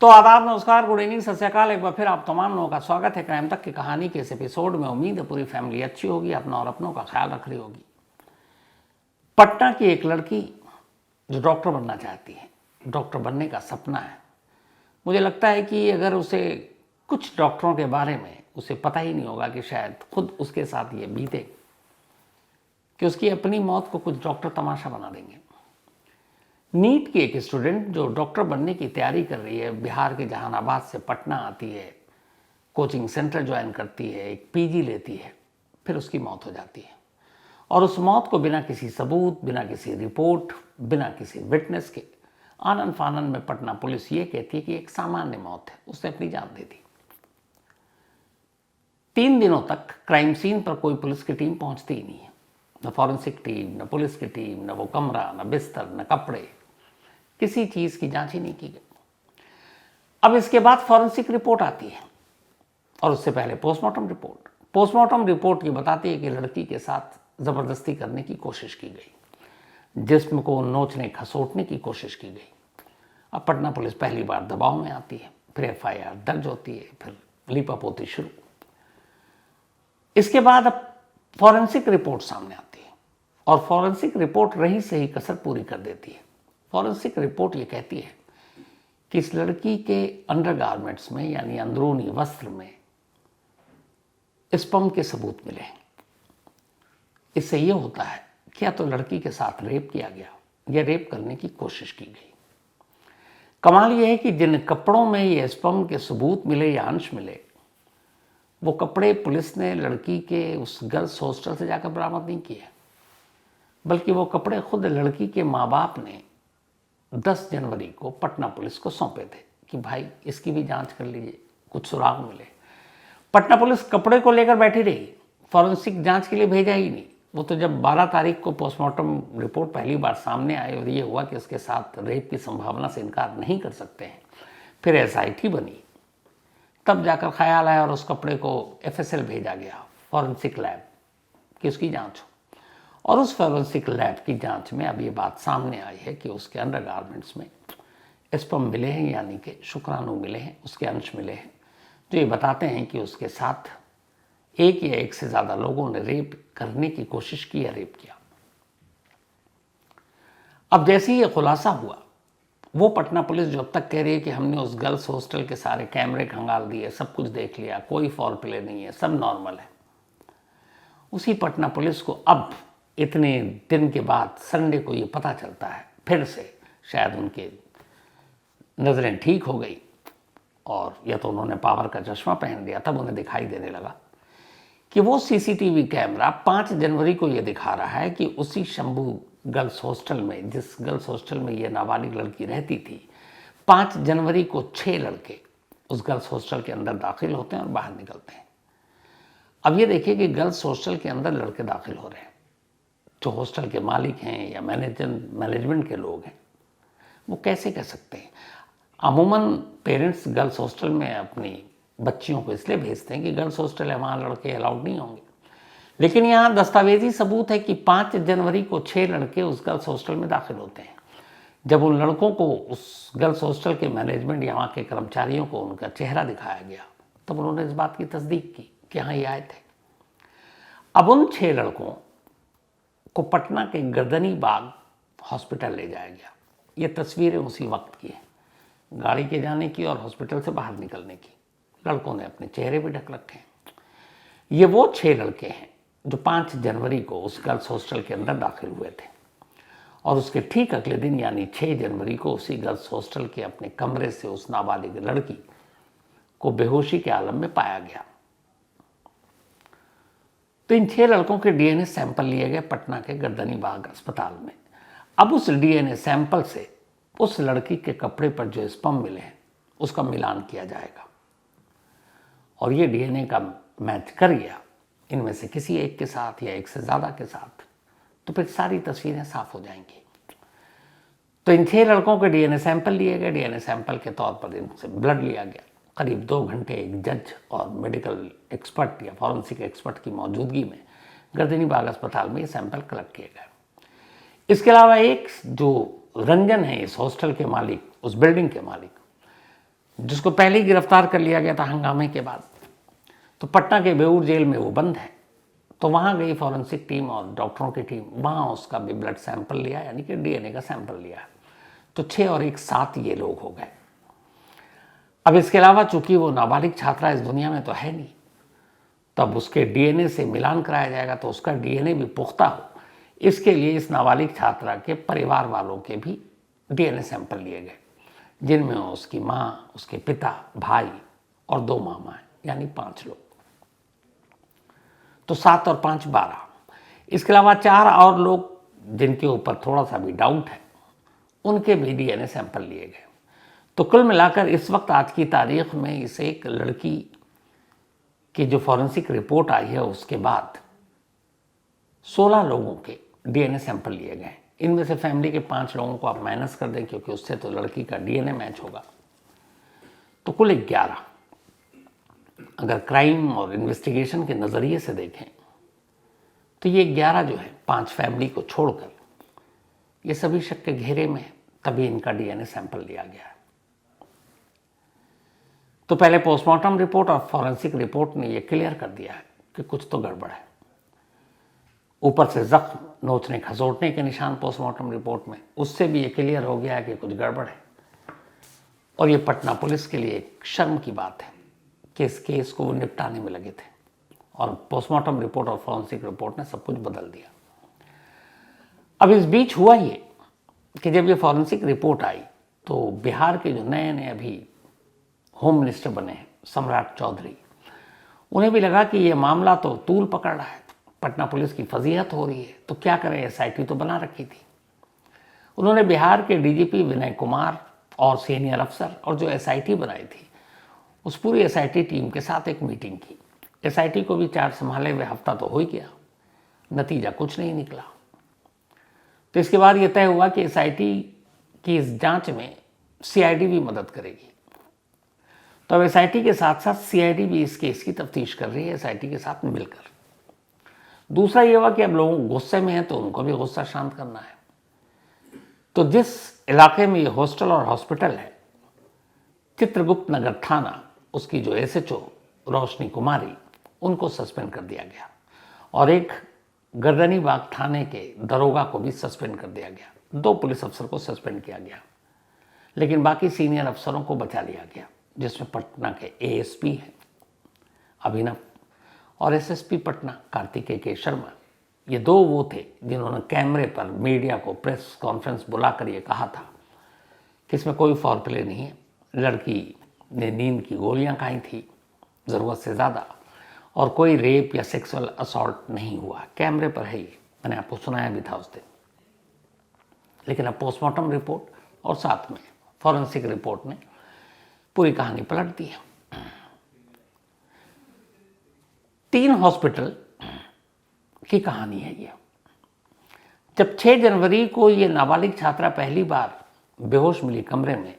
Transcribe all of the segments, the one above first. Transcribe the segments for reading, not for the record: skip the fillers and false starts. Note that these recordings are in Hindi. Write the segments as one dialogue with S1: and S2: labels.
S1: तो आदाब, नमस्कार, गुड इवनिंग, सत श्री अकाल। एक बार फिर आप तमाम लोगों का स्वागत है क्राइम तक की कहानी के इस एपिसोड में। उम्मीद है पूरी फैमिली अच्छी होगी, अपना और अपनों का ख्याल रख रही होगी। पटना की एक लड़की जो डॉक्टर बनना चाहती है, डॉक्टर बनने का सपना है। मुझे लगता है कि अगर उसे कुछ डॉक्टरों के बारे में उसे पता ही नहीं होगा कि शायद खुद उसके साथ ये बीते कि उसकी अपनी मौत को कुछ डॉक्टर तमाशा बना देंगे। नीट की एक स्टूडेंट जो डॉक्टर बनने की तैयारी कर रही है, बिहार के जहानाबाद से पटना आती है, कोचिंग सेंटर ज्वाइन करती है, एक पीजी लेती है, फिर उसकी मौत हो जाती है। और उस मौत को बिना किसी सबूत, बिना किसी रिपोर्ट, बिना किसी विटनेस के आनन फानन में पटना पुलिस ये कहती है कि एक सामान्य मौत है, उसने अपनी जान दे दी। 3 दिनों तक क्राइम सीन पर कोई पुलिस की टीम पहुंचती ही नहीं है। न फॉरेंसिक टीम, न पुलिस की टीम, न वो कमरा, न बिस्तर, न कपड़े, किसी चीज की जांच ही नहीं की गई। अब इसके बाद फॉरेंसिक रिपोर्ट आती है और उससे पहले पोस्टमार्टम रिपोर्ट। पोस्टमार्टम रिपोर्ट ये बताती है कि लड़की के साथ जबरदस्ती करने की कोशिश की गई, जिस्म को नोचने खसोटने की कोशिश की गई। अब पटना पुलिस पहली बार दबाव में आती है, फिर एफआईआर दर्ज होती है, फिर लीपापोती शुरू। इसके बाद अब फॉरेंसिक रिपोर्ट सामने आती है और फॉरेंसिक रिपोर्ट रही सही कसर पूरी कर देती है। फॉरेंसिक रिपोर्ट ये कहती है कि इस लड़की के अंडरगारमेंट्स में, यानी अंदरूनी वस्त्र में, स्पर्म के सबूत मिले हैं। इससे ये होता है कि या तो लड़की के साथ रेप किया गया या रेप करने की कोशिश की गई। कमाल यह है कि जिन कपड़ों में ये स्पर्म के सबूत मिले या अंश मिले, वो कपड़े पुलिस ने लड़की के उस गर्ल्स हॉस्टल से जाकर बरामद नहीं किए, बल्कि वो कपड़े खुद लड़की के माँ बाप ने 10 जनवरी को पटना पुलिस को सौंपे थे कि भाई इसकी भी जांच कर लीजिए, कुछ सुराग मिले। पटना पुलिस कपड़े को लेकर बैठी रही, फॉरेंसिक जांच के लिए भेजा ही नहीं। वो तो जब 12 तारीख को पोस्टमार्टम रिपोर्ट पहली बार सामने आई और ये हुआ कि उसके साथ रेप की संभावना से इनकार नहीं कर सकते हैं, फिर एसआईटी बनी, तब जाकर ख्याल आया और उस कपड़े को एफएसएल भेजा गया, फॉरेंसिक लैब, कि उसकी जांच हो। और उस फॉरेंसिक लैब की जांच में अब ये बात सामने आई है कि उसके अंडरगारमेंट्स में स्पर्म मिले हैं, यानी कि शुक्राणु मिले हैं, उसके अंश मिले हैं, जो ये बताते हैं कि उसके साथ एक या एक से ज़्यादा लोगों ने रेप करने की कोशिश की या रेप किया। अब जैसे ही ये खुलासा हुआ, वो पटना पुलिस जो अब तक कह रही है कि हमने उस गर्ल्स हॉस्टल के सारे कैमरे खंगाल दिए, सब कुछ देख लिया, कोई फॉल प्ले नहीं है, सब नॉर्मल है, उसी पटना पुलिस को अब इतने दिन के बाद संडे को ये पता चलता है, फिर से शायद उनके नज़रें ठीक हो गई और या तो उन्होंने पावर का चश्मा पहन लिया, तब उन्हें दिखाई देने लगा कि वो सीसीटीवी कैमरा 5 जनवरी को ये दिखा रहा है कि उसी शंभू गर्ल्स हॉस्टल में, जिस गर्ल्स हॉस्टल में ये नाबालिग लड़की रहती थी, 5 जनवरी को 6 लड़के उस गर्ल्स हॉस्टल के अंदर दाखिल होते हैं और बाहर निकलते हैं। अब ये देखिए कि गर्ल्स हॉस्टल के अंदर लड़के दाखिल हो रहे हैं, जो हॉस्टल के मालिक हैं या मैनेजमेंट के लोग हैं, वो कैसे कह सकते हैं? अमूमन पेरेंट्स गर्ल्स हॉस्टल में अपनी बच्चियों को इसलिए भेजते हैं कि गर्ल्स हॉस्टल है, वहाँ लड़के अलाउड नहीं होंगे। लेकिन यहाँ दस्तावेजी सबूत है कि 5 जनवरी को 6 लड़के उस गर्ल्स हॉस्टल में दाखिल होते हैं। जब उन लड़कों को उस गर्ल्स हॉस्टल के मैनेजमेंट या वहाँ के कर्मचारियों को उनका चेहरा दिखाया गया, तब उन्होंने इस बात की तस्दीक की कि हाँ ये आए थे। अब उन 6 लड़कों को पटना के गर्दनी बाग हॉस्पिटल ले जाया गया। ये तस्वीरें उसी वक्त की हैं, गाड़ी के जाने की और हॉस्पिटल से बाहर निकलने की। लड़कों ने अपने चेहरे भी ढक रखे हैं। ये वो 6 लड़के हैं जो 5 जनवरी को उस गर्ल्स हॉस्टल के अंदर दाखिल हुए थे और उसके ठीक अगले दिन यानी 6 जनवरी को उसी गर्ल्स हॉस्टल के अपने कमरे से उस नाबालिग लड़की को बेहोशी के आलम में पाया गया। तो इन 6 लड़कों के डीएनए सैंपल लिए गए पटना के गर्दनी बाग अस्पताल में। अब उस डीएनए सैंपल से उस लड़की के कपड़े पर जो स्पर्म मिले हैं उसका मिलान किया जाएगा और ये डीएनए का मैच कर गया इनमें से किसी एक के साथ या एक से ज़्यादा के साथ, तो फिर सारी तस्वीरें साफ हो जाएंगी। तो इन 6 लड़कों के डीएनए सैंपल लिए गए। डीएनए सैंपल के तौर पर इनसे ब्लड लिया गया। करीब 2 घंटे एक जज और मेडिकल एक्सपर्ट या फॉरेंसिक एक्सपर्ट की मौजूदगी में गर्दनी बाग अस्पताल में ये सैंपल कलेक्ट किए गए। इसके अलावा एक जो रंजन है, इस हॉस्टल के मालिक, उस बिल्डिंग के मालिक, जिसको पहले ही गिरफ्तार कर लिया गया था हंगामे के बाद। तो पटना के बेऊर जेल में वो बंद है। तो वहाँ गई फॉरेंसिक टीम और डॉक्टरों की टीम, वहाँ उसका भी ब्लड सैंपल लिया, यानी कि डीएनए का सैंपल लिया। तो 6 और 1 7 ये लोग हो गए। अब इसके अलावा चूंकि वो नाबालिग छात्रा इस दुनिया में तो है नहीं, तब उसके डीएनए से मिलान कराया जाएगा तो उसका डीएनए भी पुख्ता हो, इसके लिए इस नाबालिग छात्रा के परिवार वालों के भी डीएनए सैंपल लिए गए, जिनमें उसकी माँ, उसके पिता, भाई और 2 मामा हैं, यानी 5 लोग। तो 7 और 5 12। इसके अलावा 4 और लोग जिनके ऊपर थोड़ा सा भी डाउट है, उनके भी डीएनए सैंपल लिए गए। तो कुल मिलाकर इस वक्त आज की तारीख में इस एक लड़की की जो फॉरेंसिक रिपोर्ट आई है उसके बाद 16 लोगों के डीएनए सैंपल लिए गए। इनमें से फैमिली के 5 लोगों को आप माइनस कर दें क्योंकि उससे तो लड़की का डीएनए मैच होगा, तो कुल 11। अगर क्राइम और इन्वेस्टिगेशन के नज़रिए से देखें तो ये 11 जो है 5 फैमिली को छोड़कर ये सभी शक के घेरे में है, तभी इनका डीएनए सैंपल लिया गया है। तो पहले पोस्टमार्टम रिपोर्ट और फॉरेंसिक रिपोर्ट ने ये क्लियर कर दिया है कि कुछ तो गड़बड़ है। ऊपर से जख्म, नोचने खसोटने के निशान पोस्टमार्टम रिपोर्ट में, उससे भी ये क्लियर हो गया है कि कुछ गड़बड़ है। और ये पटना पुलिस के लिए एक शर्म की बात है कि इस केस को वो निपटाने में लगे थे, और पोस्टमार्टम रिपोर्ट और फॉरेंसिक रिपोर्ट ने सब कुछ बदल दिया। अब इस बीच हुआ ये कि जब ये फॉरेंसिक रिपोर्ट आई तो बिहार के जो नए नए अभी होम मिनिस्टर बने हैं, सम्राट चौधरी, उन्हें भी लगा कि ये मामला तो तूल पकड़ रहा है, पटना पुलिस की फजीहत हो रही है, तो क्या करें, एसआईटी तो बना रखी थी। उन्होंने बिहार के डीजीपी विनय कुमार और सीनियर अफसर और जो एसआईटी बनाई थी उस पूरी एसआईटी टीम के साथ एक मीटिंग की। एसआईटी को भी चार्ज संभाले हुए हफ्ता तो हो ही गया, नतीजा कुछ नहीं निकला। तो इसके बाद ये तय हुआ कि एसआईटी की इस जांच में सीआईडी भी मदद करेगी। तो अब एसआईटी के साथ साथ सीआईडी भी इस केस की तफ्तीश कर रही है, एसआईटी के साथ मिलकर। दूसरा ये हुआ कि अब लोग गुस्से में हैं तो उनको भी गुस्सा शांत करना है। तो जिस इलाके में ये हॉस्टल और हॉस्पिटल है, चित्रगुप्त नगर थाना, उसकी जो एसएचओ रोशनी कुमारी, उनको सस्पेंड कर दिया गया, और एक गर्दनी बाग थाने के दरोगा को भी सस्पेंड कर दिया गया। 2 पुलिस अफसर को सस्पेंड किया गया, लेकिन बाकी सीनियर अफसरों को बचा लिया गया, जिसमें पटना के एएसपी हैं अभिनव और एसएसपी पटना कार्तिकेय के शर्मा। ये 2 वो थे जिन्होंने कैमरे पर मीडिया को प्रेस कॉन्फ्रेंस बुलाकर ये कहा था कि इसमें कोई फाउल प्ले नहीं है, लड़की ने नींद की गोलियां खाई थी ज़रूरत से ज़्यादा, और कोई रेप या सेक्सुअल असॉल्ट नहीं हुआ। कैमरे पर है ये, मैंने आपको सुनाया भी था उस दिन। लेकिन अब पोस्टमार्टम रिपोर्ट और साथ में फॉरेंसिक रिपोर्ट ने पूरी कहानी पलट दी है। 3 हॉस्पिटल की कहानी है ये। जब 6 जनवरी को ये नाबालिग छात्रा पहली बार बेहोश मिली कमरे में,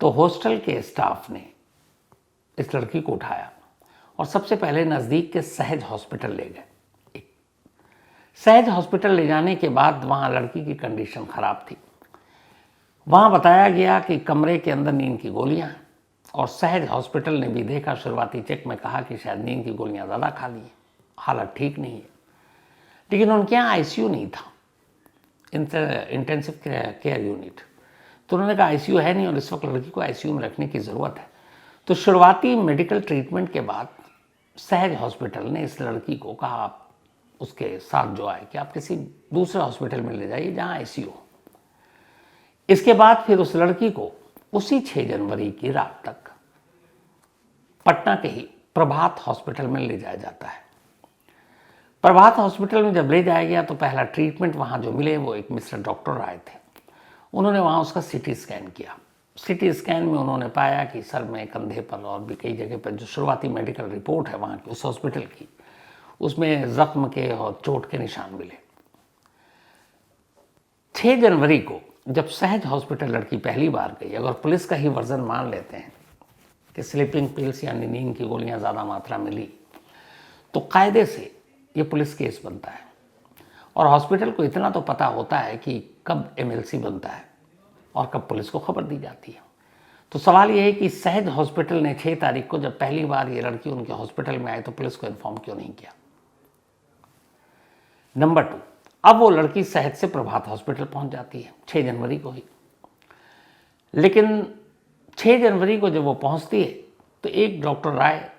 S1: तो हॉस्टल के स्टाफ ने इस लड़की को उठाया और सबसे पहले नज़दीक के सहज हॉस्पिटल ले गए। सहज हॉस्पिटल ले जाने के बाद वहाँ लड़की की कंडीशन ख़राब थी। वहाँ बताया गया कि कमरे के अंदर नींद की गोलियाँ हैं, और सहज हॉस्पिटल ने भी देखा, शुरुआती चेक में कहा कि शायद नींद की गोलियाँ ज़्यादा खा ली हैं, हालत ठीक नहीं है। लेकिन उनके यहाँ आईसीयू नहीं था, इंटेंसिव केयर यूनिट। तो उन्होंने कहा आईसीयू है नहीं और इस वक्त लड़की को आईसीयू में रखने की ज़रूरत है। तो शुरुआती मेडिकल ट्रीटमेंट के बाद सहज हॉस्पिटल ने इस लड़की को कहा, आप उसके साथ जो आए, कि आप किसी दूसरे हॉस्पिटल में ले जाइए जहाँ आईसीयू हो। इसके बाद फिर उस लड़की को उसी 6 जनवरी की रात तक पटना के ही प्रभात हॉस्पिटल में ले जाया जाता है। प्रभात हॉस्पिटल में जब ले जाया गया तो पहला ट्रीटमेंट वहाँ जो मिले वो एक मिस्टर डॉक्टर आए थे। उन्होंने वहाँ उसका सीटी स्कैन किया। सीटी स्कैन में उन्होंने पाया कि सर में, कंधे पर और भी कई जगह पर जो शुरुआती मेडिकल रिपोर्ट है वहाँ की, उस हॉस्पिटल की, उसमें जख्म के और चोट के निशान मिले। 6 जनवरी को जब सहज हॉस्पिटल लड़की पहली बार गई, अगर पुलिस का ही वर्जन मान लेते हैं कि स्लीपिंग पिल्स यानी नींद की गोलियां ज़्यादा मात्रा में ली, तो कायदे से ये पुलिस केस बनता है। और हॉस्पिटल को इतना तो पता होता है कि कब एमएलसी बनता है और कब पुलिस को खबर दी जाती है। तो सवाल यह है कि सहज हॉस्पिटल ने 6 तारीख को जब पहली बार ये लड़की उनके हॉस्पिटल में आई तो पुलिस को इन्फॉर्म क्यों नहीं किया। नंबर 2, अब वो लड़की सहज से प्रभात हॉस्पिटल पहुंच जाती है 6 जनवरी को ही, लेकिन 6 जनवरी को जब वो पहुंचती है तो एक डॉक्टर राय,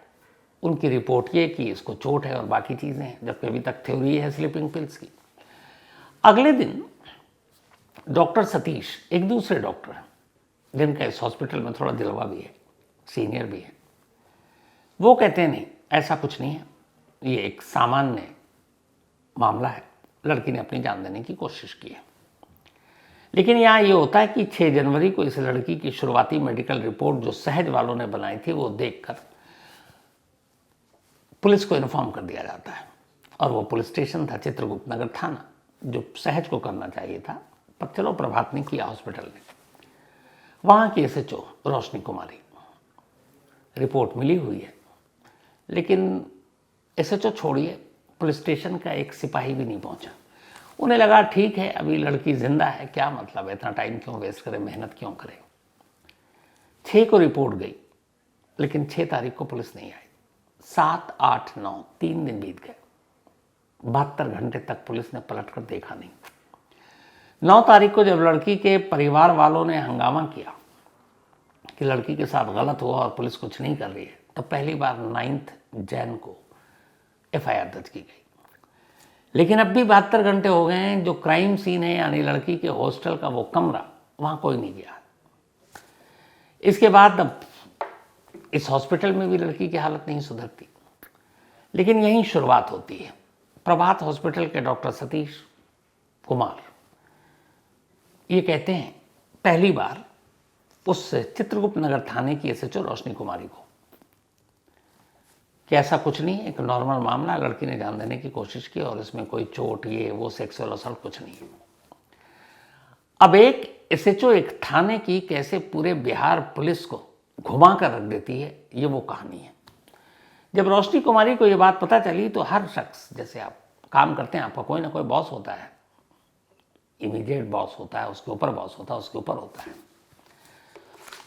S1: उनकी रिपोर्ट ये कि इसको चोट है और बाकी चीज़ें हैं, जबकि अभी तक थ्योरी है स्लीपिंग पिल्स की। अगले दिन डॉक्टर सतीश, एक दूसरे डॉक्टर हैं जिनका इस हॉस्पिटल में थोड़ा दिलवा भी है, सीनियर भी है, वो कहते हैं नहीं ऐसा कुछ नहीं है, ये एक सामान्य मामला है, लड़की ने अपनी जान देने की कोशिश की है। लेकिन यहाँ ये होता है कि 6 जनवरी को इस लड़की की शुरुआती मेडिकल रिपोर्ट जो सहज वालों ने बनाई थी वो देखकर पुलिस को इन्फॉर्म कर दिया जाता है, और वो पुलिस स्टेशन था चित्रगुप्त नगर थाना, जो सहज को करना चाहिए था, पर चलो प्रभात ने किया हॉस्पिटल ने। वहाँ की एसएचओ रोशनी कुमारी, रिपोर्ट मिली हुई है, लेकिन एसएचओ छोड़िए, पुलिस स्टेशन का एक सिपाही भी नहीं पहुंचा। उन्हें लगा ठीक है अभी लड़की जिंदा है, क्या मतलब है, इतना टाइम क्यों वेस्ट करे, मेहनत क्यों करे। 6 को रिपोर्ट गई, लेकिन 6 तारीख को पुलिस नहीं आई। 7, 8, 9 3 दिन बीत गए, 72 घंटे तक पुलिस ने पलट कर देखा नहीं। 9 तारीख को जब लड़की के परिवार वालों ने हंगामा किया कि लड़की के साथ गलत हुआ और पुलिस कुछ नहीं कर रही है, तो पहली बार 9 जैन को एफआईआर दर्ज की गई। लेकिन अब भी 72 घंटे हो गए हैं, जो क्राइम सीन है यानी लड़की के हॉस्टल का वो कमरा, वहां कोई नहीं गया। इसके बाद अब इस हॉस्पिटल में भी लड़की की हालत नहीं सुधरती, लेकिन यहीं शुरुआत होती है। प्रभात हॉस्पिटल के डॉक्टर सतीश कुमार ये कहते हैं पहली बार उस चित्रगुप्त नगर थाने की एसएचओ रोशनी कुमारी को कि ऐसा कुछ नहीं है, एक नॉर्मल मामला, लड़की ने जान देने की कोशिश की और इसमें कोई चोट ये वो सेक्सुअल असॉल्ट कुछ नहीं है। अब एक एसएचओ एक थाने की कैसे पूरे बिहार पुलिस को घुमा कर रख देती है, ये वो कहानी है। जब रोशनी कुमारी को ये बात पता चली तो हर शख्स, जैसे आप काम करते हैं, आपका कोई ना कोई बॉस होता है, इमीडिएट बॉस होता है, उसके ऊपर बॉस होता है, उसके ऊपर होता है।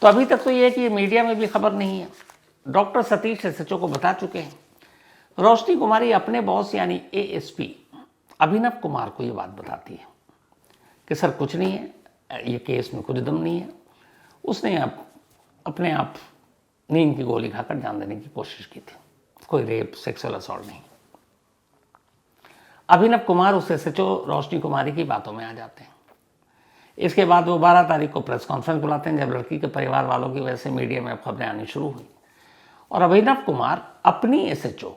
S1: तो अभी तक तो ये है कि मीडिया में भी खबर नहीं है, डॉक्टर सतीश एसएचओ को बता चुके हैं। रोशनी कुमारी अपने बॉस यानी एएसपी अभिनव कुमार को ये बात बताती है कि सर कुछ नहीं है, ये केस में कुछ दम नहीं है, उसने अपने आप नींद की गोली खाकर जान देने की कोशिश की थी, कोई रेप सेक्सुअल असॉल्ट नहीं। अभिनव कुमार उस एसएचओ रोशनी कुमारी की बातों में आ जाते हैं। इसके बाद वो 12 तारीख को प्रेस कॉन्फ्रेंस बुलाते हैं, जब लड़की के परिवार वालों की वजह से मीडिया में खबरें आनी शुरू हुई, और अभिनव कुमार अपनी एसएचओ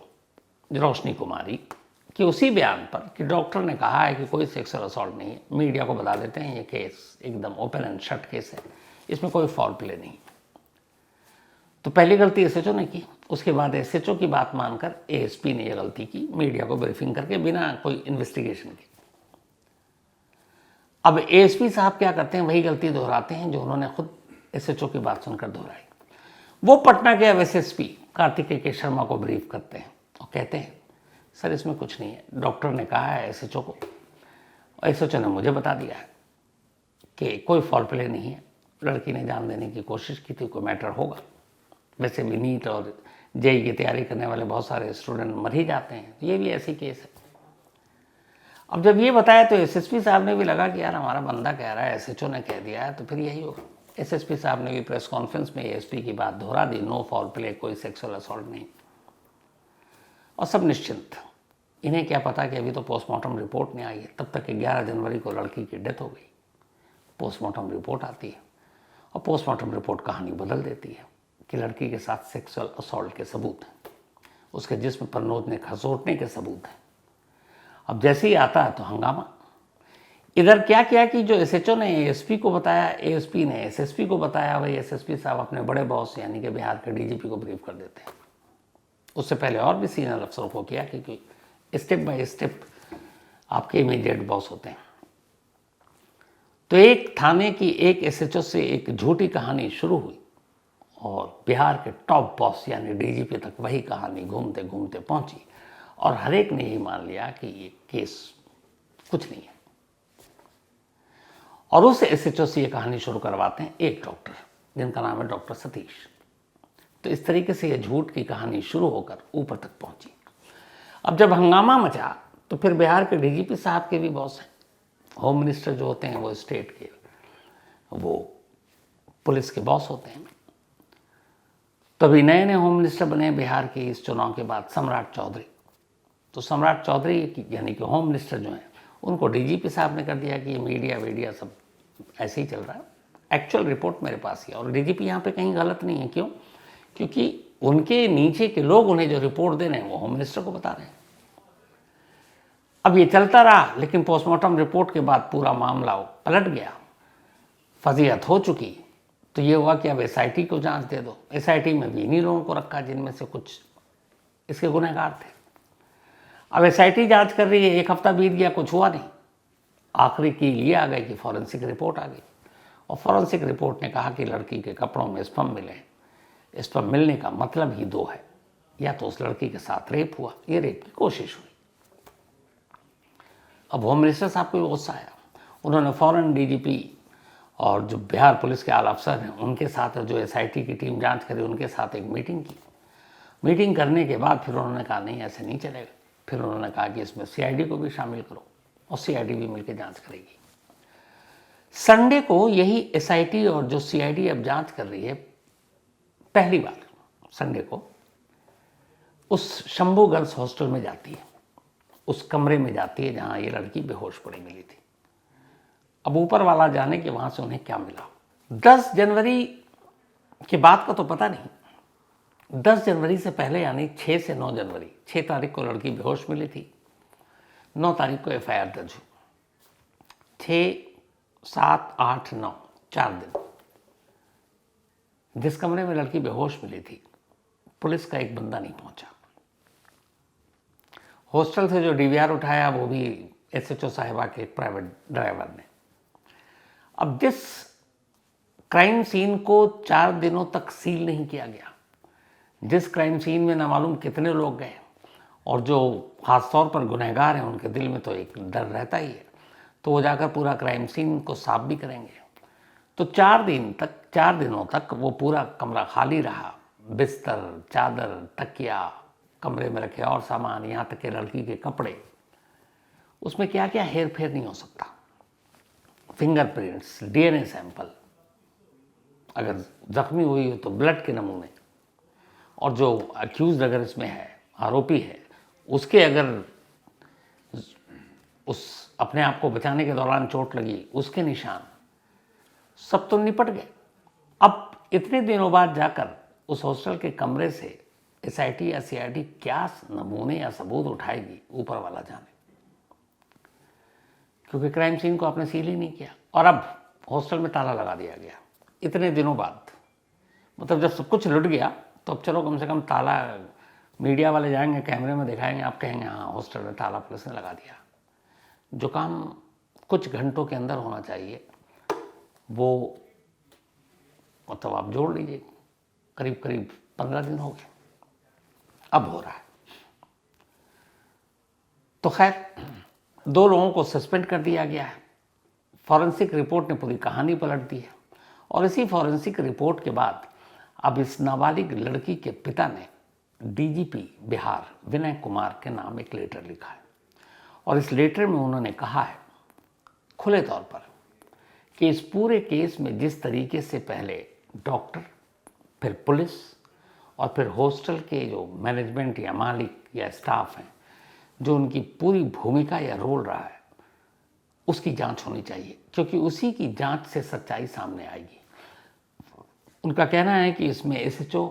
S1: रोशनी कुमारी कि उसी बयान पर कि डॉक्टर ने कहा है कि कोई सेक्सुअल असॉल्ट नहीं है, मीडिया को बता देते हैं ये केस एकदम ओपन एंड शट केस है, इसमें कोई फॉल प्ले नहीं। तो पहली गलती एसएचओ ने की, उसके बाद एसएचओ की बात मानकर एएसपी ने यह गलती की, मीडिया को ब्रीफिंग करके बिना कोई इन्वेस्टिगेशन के। अब एएसपी साहब क्या करते हैं, वही गलती दोहराते हैं जो उन्होंने खुद एसएचओ की बात सुनकर दोहराई। वो पटना के एसएसपी कार्तिकेय के शर्मा को ब्रीफ करते हैं और कहते हैं सर इसमें कुछ नहीं है, डॉक्टर ने कहा है एसएचओ को, और एसएचओ ने मुझे बता दिया है कि कोई फॉल प्ले नहीं है, लड़की ने जान देने की कोशिश की थी, कोई मैटर होगा। वैसे भी नीट और जेईई की तैयारी करने वाले बहुत सारे स्टूडेंट मर ही जाते हैं, ये भी ऐसी केस है। अब जब ये बताया तो एसएसपी साहब ने भी लगा कि यार हमारा बंदा कह रहा है, एसएचओ ने कह दिया है तो फिर यही होगा। एसएसपी साहब ने भी प्रेस कॉन्फ्रेंस में एएसपी की बात दोहरा दी, नो फॉल प्ले, कोई सेक्सुअल असॉल्ट नहीं, और सब निश्चिंत। इन्हें क्या पता कि अभी तो पोस्टमार्टम रिपोर्ट नहीं आई है, तब तक 11 जनवरी को लड़की की डेथ हो गई। पोस्टमार्टम रिपोर्ट आती है और पोस्टमार्टम रिपोर्ट कहानी बदल देती है कि लड़की के साथ सेक्सुअल असॉल्ट के सबूत हैं, उसके जिस्म पर नोचने खसोटने के सबूत हैं। अब जैसे ही आता है तो हंगामा। इधर क्या किया कि जो एसएचओ ने एएसपी को बताया, एएसपी ने एसएसपी को बताया, वही एसएसपी साहब अपने बड़े बॉस यानी कि बिहार के डीजीपी को ब्रीफ कर देते हैं। उससे पहले और भी सीनियर अफसरों को किया, क्योंकि स्टेप बाय स्टेप आपके इमीडिएट बॉस होते हैं। तो एक थाने की एक एसएचओ से एक झूठी कहानी शुरू हुई और बिहार के टॉप बॉस यानी डीजीपी तक वही कहानी घूमते घूमते पहुंची, और हर एक ने यही मान लिया कि ये केस कुछ नहीं है। और उस एसएचओ से ये कहानी शुरू करवाते हैं एक डॉक्टर जिनका नाम है डॉक्टर सतीश। तो इस तरीके से यह झूठ की कहानी शुरू होकर ऊपर तक पहुंची। अब जब हंगामा मचा तो फिर बिहार के डीजीपी साहब के भी बॉस हैं, होम मिनिस्टर जो होते हैं वो स्टेट के, वो पुलिस के बॉस होते हैं। तभी नए नए होम मिनिस्टर बने बिहार के इस चुनाव के बाद, सम्राट चौधरी। तो सम्राट चौधरी यानी कि होम मिनिस्टर जो हैं, उनको डीजीपी साहब ने कर दिया कि ये मीडिया सब ऐसे ही चल रहा है। एक्चुअल रिपोर्ट मेरे पास ही है, और डीजीपी यहाँ पे कहीं गलत नहीं है। क्यों? क्योंकि उनके नीचे के लोग उन्हें जो रिपोर्ट दे रहे हैं वो होम मिनिस्टर को बता रहे हैं। अब ये चलता रहा, लेकिन पोस्टमार्टम रिपोर्ट के बाद पूरा मामला पलट गया, फजीहत हो चुकी। तो ये हुआ कि अब एसआईटी को जांच दे दो। एसआईटी में भी इन्हीं लोगों को रखा जिनमें से कुछ इसके गुनहगार थे। अब एसआईटी जांच कर रही है, 1 हफ्ता बीत गया, कुछ हुआ नहीं। आखिरी की लिए आ गए कि फॉरेंसिक रिपोर्ट आ गई, और फॉरेंसिक रिपोर्ट ने कहा कि लड़की के कपड़ों में स्पर्म मिले। स्पर्म मिलने का मतलब ही दो है, या तो उस लड़की के साथ रेप हुआ, ये रेप की कोशिश हुई। अब होम मिनिस्टर साहब को गुस्सा आया, उन्होंने फौरन डीजीपी और जो बिहार पुलिस के आला अफसर हैं उनके साथ, जो एसआईटी की टीम जांच करे उनके साथ एक मीटिंग की। मीटिंग करने के बाद फिर उन्होंने कहा नहीं, ऐसे नहीं चलेगा। फिर उन्होंने कहा कि इसमें सीआईडी को भी शामिल करो, और सीआईडी भी मिलकर जांच करेगी। संडे को यही एसआईटी और जो सीआईडी अब जांच कर रही है, पहली बार संडे को उस शंभू गर्ल्स हॉस्टल में जाती है, उस कमरे में जाती है जहां ये लड़की बेहोश पड़ी मिली थी। अब ऊपर वाला जाने कि वहां से उन्हें क्या मिला। 10 जनवरी की बात का तो पता नहीं। 10 जनवरी से पहले यानी 6 से 9 जनवरी, 6 तारीख को लड़की बेहोश मिली थी, 9 तारीख को एफआईआर दर्ज हुई। 6, 7, 8, 9, 4 दिन जिस कमरे में लड़की बेहोश मिली थी, पुलिस का एक बंदा नहीं पहुंचा। हॉस्टल से जो डीवीआर उठाया वो भी एसएचओ साहिबा के एक प्राइवेट ड्राइवर ने। अब जिस क्राइम सीन को 4 दिनों तक सील नहीं किया गया, जिस क्राइम सीन में न मालूम कितने लोग गए, और जो खासतौर पर गुनहगार हैं उनके दिल में तो एक डर रहता ही है, तो वो जाकर पूरा क्राइम सीन को साफ भी करेंगे। तो 4 दिनों तक वो पूरा कमरा खाली रहा। बिस्तर, चादर, तकिया, कमरे में रखे और सामान, यहाँ तक कि लड़की के कपड़े, उसमें क्या क्या हेर फेर नहीं हो सकता। फिंगरप्रिंट्स, डीएनए सैंपल, अगर जख्मी हुई हो तो ब्लड के नमूने, और जो अक्यूज अगर इसमें है, आरोपी है, उसके अगर उस अपने आप को बचाने के दौरान चोट लगी, उसके निशान, सब तो निपट गए। अब इतने दिनों बाद जाकर उस हॉस्टल के कमरे से एसआईटी या सीआईडी क्या नमूने या सबूत उठाएगी, ऊपर वाला जाने। क्योंकि क्राइम सीन को आपने सील ही नहीं किया, और अब हॉस्टल में ताला लगा दिया गया इतने दिनों बाद। मतलब जब सब कुछ लुट गया तो अब चलो कम से कम ताला, मीडिया वाले जाएंगे, कैमरे में दिखाएंगे, आप कहेंगे हाँ हॉस्टल में ताला पुलिस ने लगा दिया। जो काम कुछ घंटों के अंदर होना चाहिए वो, मतलब आप जोड़ लीजिए, करीब करीब 15 दिन हो गए, अब हो रहा है। तो खैर 2 लोगों को सस्पेंड कर दिया गया है। फॉरेंसिक रिपोर्ट ने पूरी कहानी पलट दी है, और इसी फॉरेंसिक रिपोर्ट के बाद अब इस नाबालिग लड़की के पिता ने डीजीपी बिहार विनय कुमार के नाम एक लेटर लिखा है, और इस लेटर में उन्होंने कहा है खुले तौर पर कि इस पूरे केस में जिस तरीके से पहले डॉक्टर, फिर पुलिस और फिर हॉस्टल के जो मैनेजमेंट या मालिक या स्टाफ हैं, जो उनकी पूरी भूमिका या रोल रहा है, उसकी जांच होनी चाहिए, क्योंकि उसी की जांच से सच्चाई सामने आएगी। उनका कहना है कि इसमें एसएचओ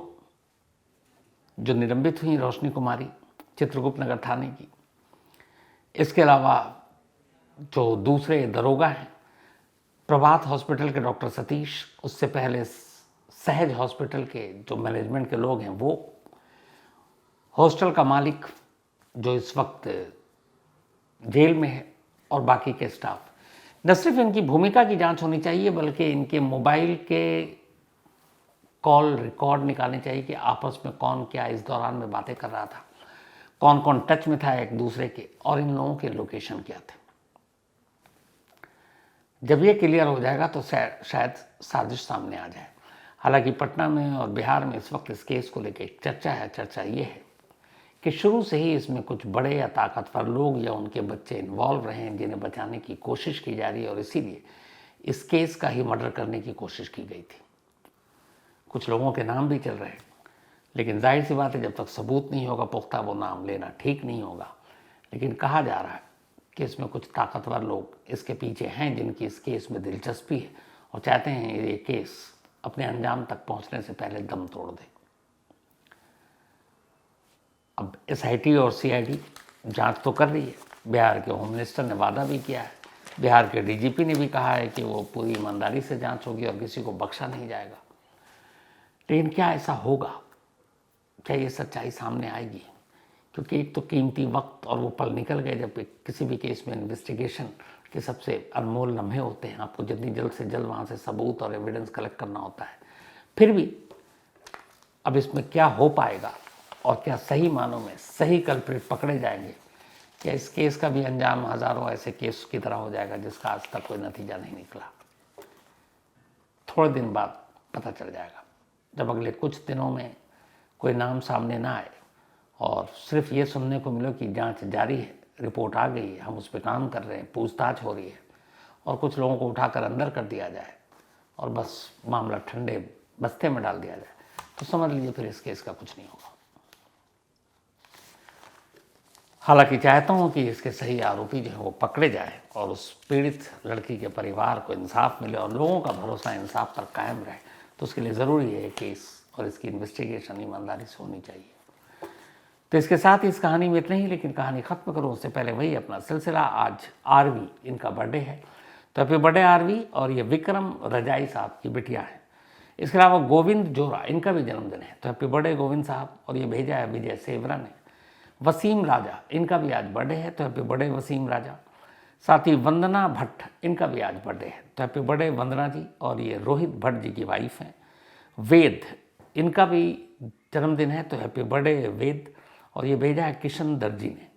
S1: जो निलंबित हुई रोशनी कुमारी चित्रगुप्त नगर थाने की, इसके अलावा जो दूसरे दरोगा हैं, प्रभात हॉस्पिटल के डॉक्टर सतीश, उससे पहले सहज हॉस्पिटल के जो मैनेजमेंट के लोग हैं वो, हॉस्टल का मालिक जो इस वक्त जेल में है, और बाकी के स्टाफ, न सिर्फ इनकी भूमिका की जांच होनी चाहिए बल्कि इनके मोबाइल के कॉल रिकॉर्ड निकालने चाहिए कि आपस में कौन क्या इस दौरान में बातें कर रहा था, कौन कौन टच में था एक दूसरे के, और इन लोगों के लोकेशन क्या थे। जब ये क्लियर हो जाएगा तो शायद साजिश सामने आ जाए। हालांकि पटना में और बिहार में इस वक्त इस केस को लेकर एक चर्चा है। चर्चा ये है कि शुरू से ही इसमें कुछ बड़े या ताकतवर लोग या उनके बच्चे इन्वॉल्व रहे हैं जिन्हें बचाने की कोशिश की जा रही है और इसीलिए इस केस का ही मर्डर करने की कोशिश की गई थी। कुछ लोगों के नाम भी चल रहे हैं, लेकिन जाहिर सी बात है जब तक सबूत नहीं होगा पुख्ता वो नाम लेना ठीक नहीं होगा। लेकिन कहा जा रहा है कि इसमें कुछ ताकतवर लोग इसके पीछे हैं जिनकी इस केस में दिलचस्पी है और चाहते हैं ये केस अपने अंजाम तक पहुंचने से पहले दम तोड़ दे। अब SIT और CID जांच तो कर रही है। बिहार के होम मिनिस्टर ने वादा भी किया है, बिहार के DGP ने भी कहा है कि वो पूरी ईमानदारी से जांच होगी और किसी को बख्शा नहीं जाएगा। लेकिन क्या ऐसा होगा? क्या ये सच्चाई सामने आएगी? क्योंकि एक तो कीमती वक्त और वो पल निकल गए जब किसी भी केस में इन्वेस्टिगेशन के सबसे अनमोल लम्हे होते हैं। आपको जितनी जल्द से जल्द वहाँ से सबूत और एविडेंस कलेक्ट करना होता है। फिर भी अब इसमें क्या हो पाएगा और क्या सही मानों में सही कल्प्रिट पकड़े जाएंगे? क्या इस केस का भी अंजाम हज़ारों ऐसे केस की तरह हो जाएगा जिसका आज तक कोई नतीजा नहीं निकला? थोड़े दिन बाद पता चल जाएगा, जब अगले कुछ दिनों में कोई नाम सामने ना आए और सिर्फ ये सुनने को मिले कि जांच जारी है, रिपोर्ट आ गई है, हम उस पर काम कर रहे हैं, पूछताछ हो रही है और कुछ लोगों को उठाकर अंदर कर दिया जाए और बस मामला ठंडे बस्ते में डाल दिया जाए, तो समझ लीजिए फिर इस केस का कुछ नहीं होगा। हालांकि चाहता हूं कि इसके सही आरोपी जो है वो पकड़े जाए और उस पीड़ित लड़की के परिवार को इंसाफ मिले और लोगों का भरोसा इंसाफ पर कायम रहे। तो उसके लिए ज़रूरी है केस और इसकी इन्वेस्टिगेशन ईमानदारी से होनी चाहिए। तो इसके साथ ही इस कहानी में इतना ही, लेकिन कहानी ख़त्म करूँ उससे पहले वही अपना सिलसिला। आज आरवी इनका बर्थडे है, तो हैप्पी बर्थडे आरवी। और ये विक्रम रजाई साहब की बिटिया है। इसके अलावा गोविंद जोरा इनका भी जन्मदिन है, तो हैप्पी बर्थडे गोविंद साहब। और ये भेजा है विजय सेवरा ने। वसीम राजा इनका भी आज बर्थडे है, तो हैप्पी बर्थडे वसीम राजा। साथ ही वंदना भट्ट इनका भी आज बर्थडे है, तो हैप्पी बर्थडे वंदना जी। और ये रोहित भट्ट जी की वाइफ हैं। वेद इनका भी जन्मदिन है, तो हैप्पी बर्थडे वेद। और ये भेजा है किशन दर्जी ने।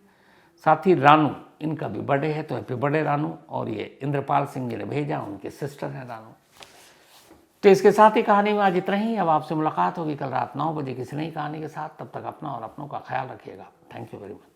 S1: साथ ही रानू इनका भी बर्थडे है, तो हैप्पी बर्थडे रानू। और ये इंद्रपाल सिंह जी ने भेजा, उनके सिस्टर हैं रानू। तो इसके साथ ही कहानी में आज इतना ही। अब आपसे मुलाकात होगी कल रात 9 बजे किसी नई कहानी के साथ। तब तक अपना और अपनों का ख्याल रखिएगा। Thank you very much.